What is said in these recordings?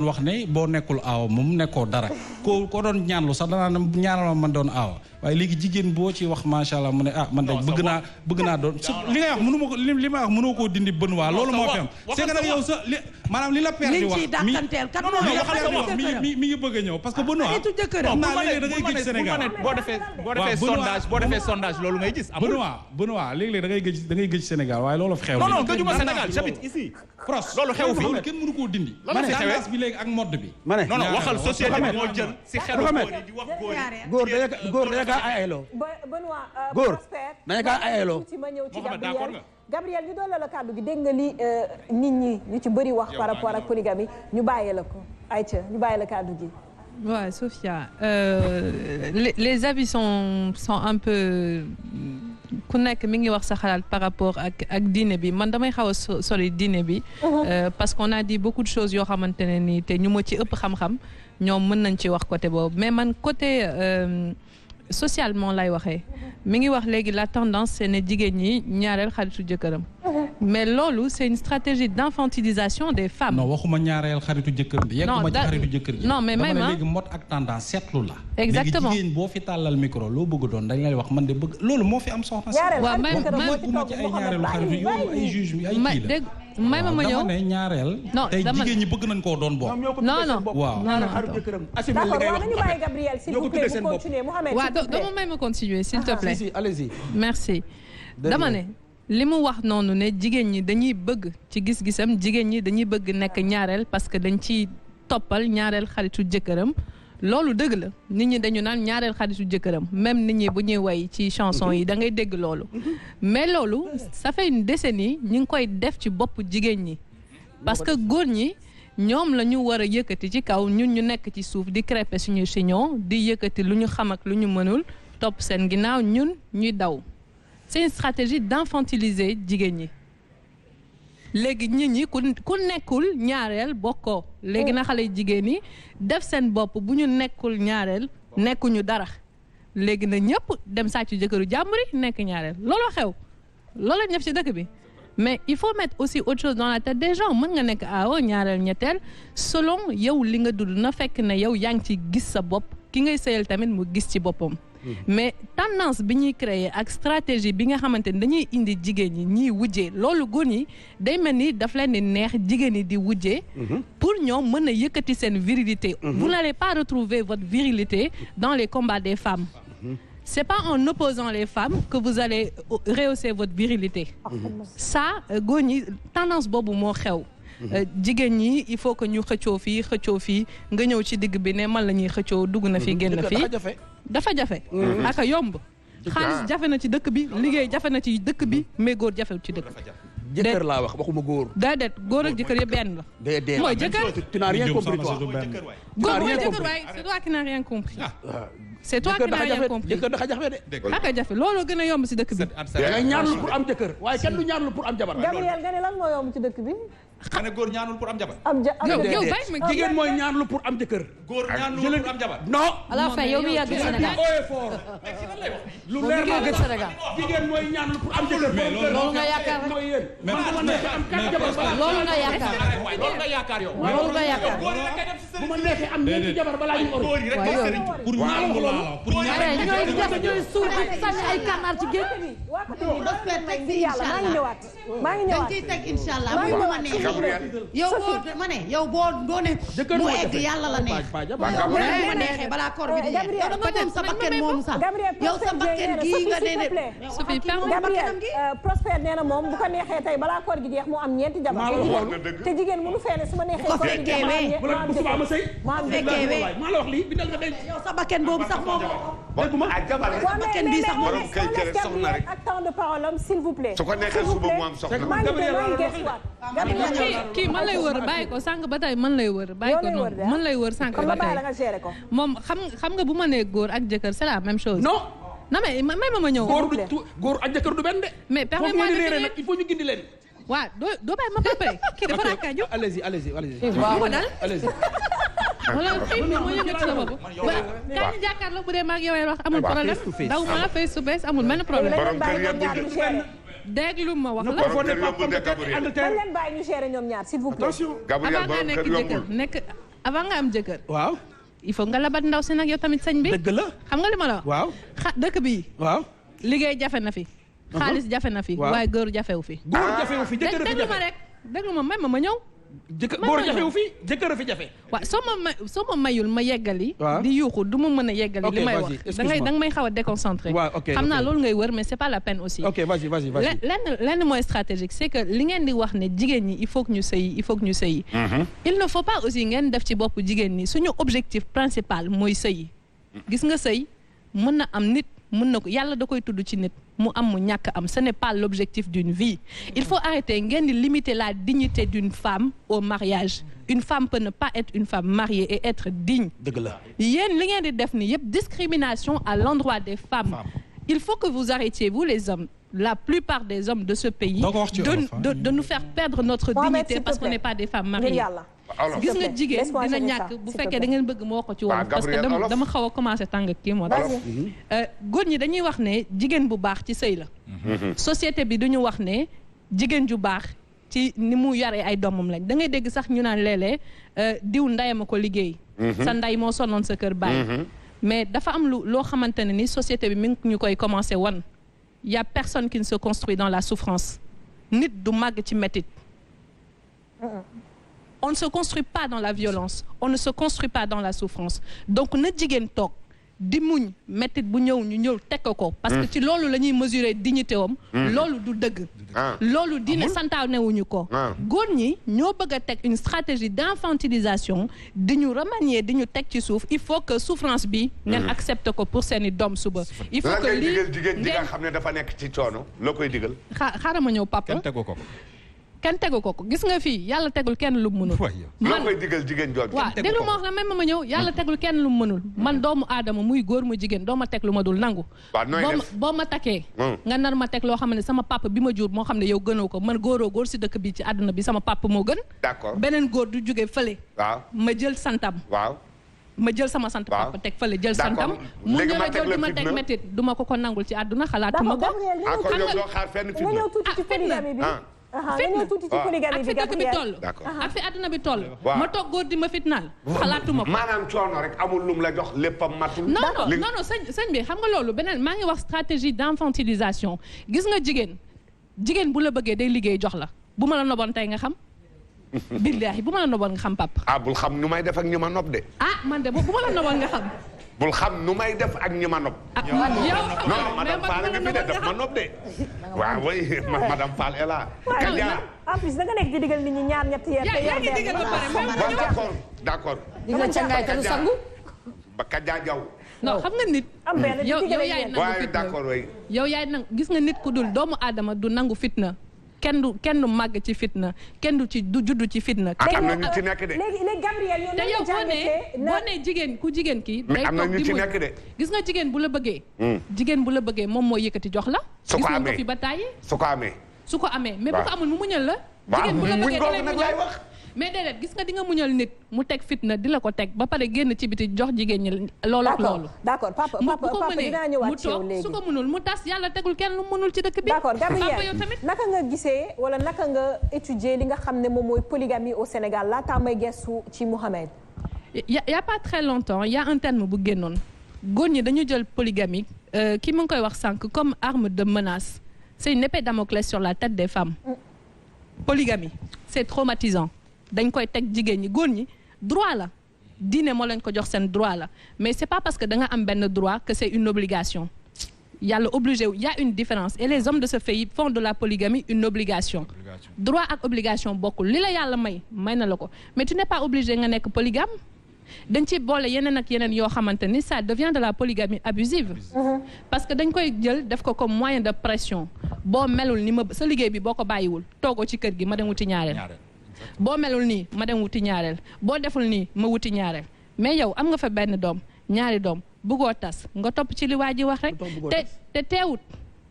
wax ne boo nekkul aawa moom nekkoo dara ko doon ñaanlu sax danaa ñaanal ma man doon aawa waaye léegi jigéen boo ci wax macha allah mu ne man de bëgg naa doon li ngay wax mënu ma ko li may wax mënoo koo dindi bën waa loolu moo fi am c'est que nag yow sa maanaam li la père di wax mi ngi bëgg a ñëw parce que bën waa naa léegi da ngay gëj Sénégal boo defee sondage loolu ngay gis bën waa léegi da ngay gëj Sénégal waaye loolu xew non gëjuma Sénégal j'habite ici pros loolu xew fi loolu kenn mënu koo dindi tendance bi léegi ak mode bi non waxal société bi moo jël si xelu di wax góor dañu kaa ayeloo góor dañu kaa ayeloo ci ma ñëw ci Gabriel ñu doon la kàddu gi dégg nga li nit ñi ñu ci bëri wax par rapport ak polygamie ñu bàyyee la ko Aïcha ñu bàyyee la kàddu gi. Ouais, Sophia, les avis sont un peu ku nekk mi ngi wax sa xalaat par rapport ak diine bi man damay xaw a sori diine bi parce qu'on a dit beaucoup de choses yoo xamante ne nii te ñu ma ci ëpp xam-xam ñoom mën nañ ci wax côté boobu mais man côté socialement lay waxee mi ngi wax léegi la tendance c'est ne jigéen ñi ñaareel xaritu jëkkëram mais loolu c'est une stratégie d'infantilisation des femmes. non waxuma ñaareel xaritu jëkkër bi. yegguma ci xaritu jëkkër ji. non mais même dama ne léegi mode ak tendance seetlu la. exactement léegi jigéen boo fi tàllal micro loo bëgg doon dañ lay wax man de bëgg loolu moo fi am soxna. waaw même bëgguma ci ay ñaareelu xaritu yow ay juge bi ay kii la. may ma ñëw dama ne ñaareel. non tey jigéen ñi bëgg nañ koo doon bokk. non waaw waaw dama may ma continuer s'il te plaît. si allez-y. merci dama ne. li mu wax noonu ne jigéen ñi dañuy bëgg ci gis-gisam jigéen ñi dañuy bëgg nekk ñaareel parce que dañ ciy toppal ñaareel xaritu jëkkëram loolu dëgg la nit ñi dañu naan ñaareel xaritu jëkkëram même nit ñi bu ñuy way ci chanson yi da ngay dégg loolu mais loolu ça fait une décennie ñu ngi koy def ci bopp jigéen ñi parce que góor ñi ñoom la ñu war a yëkkati ci kaw ñun ñu nekk ci suuf di crêper suñu chignon di yëkkati lu ñu xam ak lu ñu mënul topp seen ginnaaw ñun ñuy daw c'est une stratégie d'infantiliser jigéen ñi léegi nit ñi ku nekkul ñaareel bokkoo léegi na xale jigéen ñi def seen bopp bu ñu nekkul ñaareel nekkuñu dara léegi na ñëpp dem sàccu jëkkëru jàmbur yi nekk ñaareel looloo xew looloo ñëf ci dëkk bi mais il faut mettre aussi autre chose dans la tête des gens mën nga nekk aawo ñaareel ñetteel selon yow li nga dund na fekk ne yow yaa ngi ci gis sa bopp ki ngay sëyal tamit mu gis ci boppam mais tendance bi ñuy créer ak stratégie bi nga xamante ni dañuy indi jigéen ñi ñiy wujjee loolu góor ñi day mel ni daf leen di neex jigéen ñi di wujjee pour ñoom mën a yëkkati seen virilité vous n'allez pas retrouver votre virilité dans les combats des femmes c'est pas en opposant les femmes que vous allez rehausser votre virilité ça góor ñi tendance boobu moo xew jigéen ñi il faut que ñu xëccoo fii nga ñëw ci digg bi ne man la ñuy xëccoo dugg na fii génn fii dafa jafe aka yomb xaalis jafe na ci dëkk bi liggéey jafe na ci dëkk bi mais góor jafe ci dëkk bi jëkkër laa wax waxuma góor déedéet góor ak jëkkër yëpp benn la mooy jëkkër tu n'as rien compris toi góor mooy jëkkër waaye c'est toi qui n'as rien compris c'est toi qui n'as rien compris jëkkër dafa jafe de aka jafe looloo gën a yomb ci dëkk bi ngay ñaanlu pour am jëkkër waaye kenn du ñaanlu pour am jabar Gabriel nga ne lan moo yomb ci dëkk bi xane góor ñaanul pour am jabar yow bàyyi ma jigéen mooy ñaanlu pour am jëkkër góor ñaanul pour am jabar non à la fin yow mi yàgg Sénégal lu leer la gën Sénégal jigéen mooy ñaanlu pour am jëkkër loolu nga yaakaar mooy yéen loolu nga yaakaar loolu nga yaakaar yow loolu nga yaakaar bu ma neexee am ñeenti jabar balaa ñu ori góor yi rek sëriñ pour ñaanlu la pour ñooy def ñooy suul di sànni ay kànnaar ci géej maa ngi ñëwaat dañ ciy teg incha allah bu ma neexee yow boo ma ne yow boo ne mu egg yàlla la neex bu ma neexee balaa koor bi di jeex yow dama moom sa bakken moom sax yow sa bakken gii nga ne Gabriel Prosper nee na moom bu ko neexee tey balaa koor gi jeex mu am ñeenti jabar te jigéen mënu fee ne su ma neexee koor gi jeex maa la wax lii bindal nga denc yow sa bakken boobu sax moom sa bakken bii sax moom ak temps de parole am s'il vous plaît su ko neexee suba mu am soxna kii man lay wër bàyyi ko sànq ba tey man lay wër bàyyi ko noonu man lay wër sànq ba tey moom xam nga bu ma nee góor ak jëkkër c'est la même chose non mais ma ñëw góor ak jëkkër du benn de mais permets-moi de finir nag il faut ñu gindi leen waaw doo bàyyi ma préparé kii dafa raakaaju allez-y waaw dal allez-y wala xëy na moo yëngat sa bopp kaay ñu jàkkaarloo bu dee maag yow wax amul problème daw ma face to face amul benn problème déglu ma wax la dañ leen bàyyi ñu gérer ñoom ñaar s'il vous plaît Gabriel avant nga nekk jëkkër nekk avant nga am jëkkër. waaw. il faut nga labat ndaw si nag yow tamit sëñ bi. dëgg la xam nga li ma la wax. waaw. dëkk bi. waaw. liggéey jafe na fi. xaalis jafe na fi. waaw waaye góor jafewu fi. góor jafewu fi jëkkër fi déglu jafe. ma rek déglu ma may ma ñëw. góor jafewu fi jëkkër fi jafe. waaw soo ma mayul ma yeggali. waaw di yuuxu du ma mën a yeggali. li may wax da nga may xaw a déconcentré. waaw ok xam naa loolu ngay wër mais c'est pas la peine aussi. ok vas-y. lenn mooy stratégique c'est que li ngeen di wax ne jigéen ñi il faut que ñu sëyi. il ne faut pas aussi ngeen def ci bopp jigéen ñi suñu objectif principal mooy sëyi. gis nga sëy mën na am nit mën na ko yàlla da koy tudd ci nit mu am mu ñàkk am ce n'est pas l'objectif d'une vie. il faut arrêter ngeen di limiter la dignité d'une femme au mariage. une femme peut ne pas être une femme mariée et être digne. dëgg la yéen li ngeen di def ni yëpp discrimination à l'endroit des femmes. il faut que vous arrêtiez vous les hommes la plupart des hommes de ce pays de nous faire perdre notre dignité parce qu'on n'est pas des femmes mariées. gis nga jigéen dina ñàkk bu fekkee da ngeen bëgg moo ko ci wolof parce que dama xaw a commencé tàng kii moo tax góor ñi dañuy wax ne jigéen bu baax ci sëy la société bi duñu wax ne jigéen ju baax ci ni mu yaree ay doomam lañ da ngay dégg sax ñu naan léeg-léeg diw ndeyam a ko liggéey sa ndey moo sonnoon sa kër bàyyi mais dafa am loo xamante ne ni société bi mi ngi ñu koy commencé wan y a personne qui ne se construit dans la souffrance nit du màgg ci métit. On ne se construit pas dans la violence on ne se construit pas dans la souffrance donc na jigéen toog di muñ métit bu ñëw ñu ñëw teg ko parce que ci loolu la ñuy mesurer dignité am loolu du dëgg loolu diine santaanewuñu ko góor ñi ñoo bëgg a teg une stratégie d'infantilisation di ñu remanier di ñu teg ci suuf il faut que souffrance bi ngeen accepte ko pour seeni doom suba il faut que lii jigéen ji nga xam ne dafa nekk ci coono loo koy digal xaaral ma ñëw papa kenn tegu ko gis nga fii yàlla tegul kenn lu mu mënul. man koy digal jigéen jooju. waaw déglu ma wax la même ma ñëw yàlla tegul kenn lu mu mënul man doomu aadama muy góor mu jigéen doo ma teg lu ma dul nangu. boo ma takkee. nga nar ma teg loo xam ne sama papa bi ma jur moo xam ne yow gënoo ko man góor si dëkk bi ci àdduna bi sama papa moo gën. d'accord beneen góor du jóge fële. waaw ma jël santam. waaw. ma jël sama sant papa teg fële jël santam. mu ñëw la jël di ma teg métit du ma ko nangul ci àdduna xalaatuma ko. d'accord yow doo xaar fenn fitna. fitna tuuti ci polygamie bi ak fi dëkk bi toll ak fi àdduna bi toll ma toog góor di ma fitnaal xalaatuma ko maanaam coono rek amul lum la jox léppam matul non sëñ bi xam nga loolu beneen maa ngi wax stratégie d'infantilisation gis nga jigéen bu la bëggee day liggéey jox la bu ma la noboon tey nga xam billaahi bu ma la noboon nga xam papa bul xam nu may def ak ñi ma nob de man de bu ma la noboon nga xam bul xam nu may def ak ñi ma nob non madame Fall nga fi de def ma nob de waaw oui madame Fall est là Kaja en plus da nga nekk di digal nit ñi ñaar ñett yaa ngi digal ba pare d'accord di nga cangaay te du sangu ba Kaja Jaw non xam nga nit yow yaay nangu fitna d'accord oui yow yaay nangu gis nga nit ku dul doomu aadama du nangu fitna kenn du màgg ci fitna kenn du juddu ci fitna. am na ñu ci nekk de. léegi Gabriel ñoo te yow boo nee jigéen ku jigéen ki. mais am na ñu ci nekk de. gis nga jigéen bu la bëggee. jigéen bu la bëggee moom mooy yëkkati jox la. su ko amee gis nga ko fi ba tàyyi. su ko amee. mais bu ko amul mu muñal la. jigéen bu la bëggee da lay muñal mais déedéet gis nga di nga muñal nit mu teg fitna di la ko teg ba pare génn ci biti jox jigéen ñi loolu ak loolu. d'accord papa dinaa ñëwaat ci yow léegi su ko mënul mu tas yàlla tegul kenn lu mënul ci dëkk bi. d'accord Gabriel papa yow tamit naka nga gisee wala naka nga étudier li nga xam ne moom mooy polygamie au Sénégal laataa may gestu ci Mohamed. y a pas très longtemps y a un terme bu génnoon góor ñi dañu jël polygamie ki mu ngi koy wax sànq comme arme de menace c'est une épée Damoclès sur la tête des femmes. Polygamie c'est traumatisant. dañ koy teg jigéen ñi góor ñi droit la diine moo leen ko jox seen droit la mais c'est pas parce que da nga am benn droit que c'est une obligation yàlla obligé wu y a une différence et les hommes de ce pays font de la polygamie une obligation droit ak obligation bokkul li la yàlla may na la ko mais tu n'es pas obligé nga nekk polygame dañ ci boole yeneen ak yeneen yoo xamante ni ça devient de la polygamie abusive parce que dañ koy jël def ko comme moyen de pression boo melul ni ma sa liggéey bi boo ko bàyyiwul toogoo ci kër gi ma dem wuti ñaareel boo melul nii ma dem wuti ñaareel boo deful nii ma wuti ñaareel mais yow am nga fa benn doom ñaari doom bëggoo tas nga topp ci li waa ji wax rek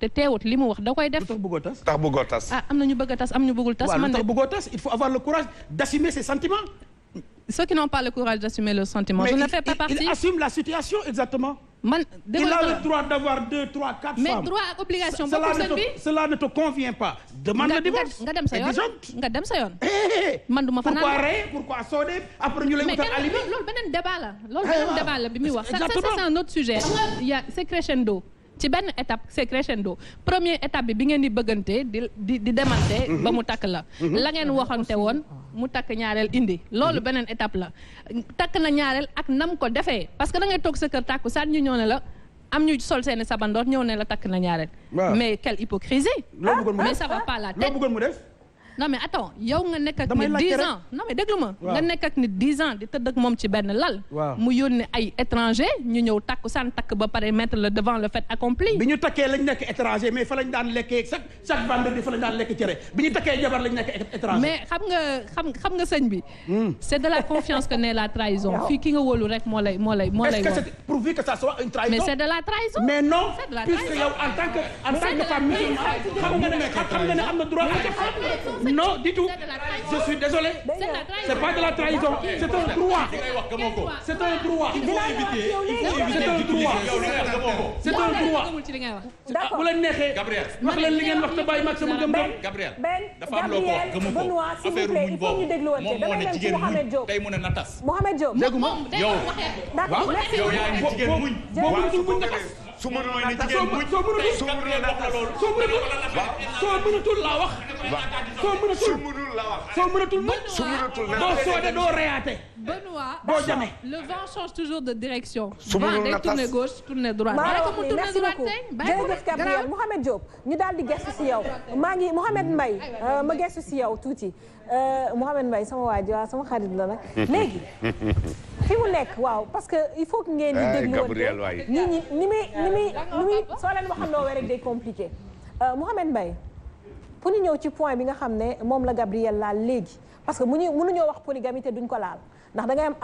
te teewut li mu wax da koy def. tax bëggoo tas. tax bëggoo tas. am na ñu bëgg a tas am ñu bëggul tas. man de bëggoo tas il faut avoir le courage d'assumer ses sentiments. ceux qui n'ont pas le courage d'assumer leurs sentiments. Je ne fais pas partie. Il assume la situation exactement. Man, il a le droit d'avoir 2, 3, 4 femmes. Mais droit ak obligation cela ne te convient pas. Demande le divorce. nga dem sa yoon nga dem sa yoon. man duma fa naan pourquoi rey pourquoi soodeeb après ñu lay wutal alibi. loolu beneen débat la. loolu beneen débat la bi muy wax. ça c'est un autre sujet. il y a c'est crescendo. ci benn étape c'est crescendo première étape bi ngeen di bëggante di demante ba mu takk la ngeen waxante woon mu takk ñaareel indi loolu beneen étape la takk na ñaareel ak nam ko defee parce que da ngay toog sa kër tàkku saan ñu ñëw ne la am ñu sol seeni sabandoor ñëw ne la takk na ñaareel mais quelle hypocrisie mais ça va pas la tête loo bëggoon mu def non mais attends yow nga nekk ak nit 10 ans non mais déglu ma nga nekk ak nit 10 ans di tëdd ak moom ci benn lal mu yónni ay étranger ñu ñëw takku san takk ba pare mettre le devant le fait accompli bi ñu takkee lañ nekk étranger mais fa lañ daan lekkee chaque vendredi fa lañ daan lekk cere bi ñu takkee jabar lañ nekk étranger mais xam nga sëñ bi c'est de la confiance que naît la trahison fii ki nga wóolu rek moo lay est-ce que c'est pourvu que ça soit une trahison mais c'est de la trahison mais non puisque yow en tant que femme musulmane xam nga ne am na droit non du tout je suis désolé c'est pas de la trahison c'est un droit c'est un droit c'est un droit bu la neexee wax leen li ngeen wax te bàyyi mag sama gëm-gëm Gabriel dafa am loo ko wax gëmu ko affaire muñ boobu moom moo ne jigéen muñ tey mu ne na tas Mohamed Diop yow yaa ngi jigéen muñ boo nga tas su ma mooy ne jigéen muñ soo mënatul laa wax soo mënatul muñ doo soode doo reyaate Benoît doo jame le vent change toujours de direction su ma day tourner gauche tourner droite merci beaucoup jërëjëf Gabriel Mohamed Diop ñu daal di gestu si yow maa ngi Mohamed Mbaye ma gestu si yow tuuti Mohamed Mbaye sama waa ji waaw sama xarit la nag léegi fi mu nekk waaw parce que il faut que ngeen di déglu Gabriel waay nit ñi ni muy soo leen waxandoo rek day compliqué Mohamed Mbaye pour ñu ñëw ci point bi nga xam ne moom la Gabriel laal léegi parce que mënuñoo wax polygamie te duñ ko laal ndax da ngay am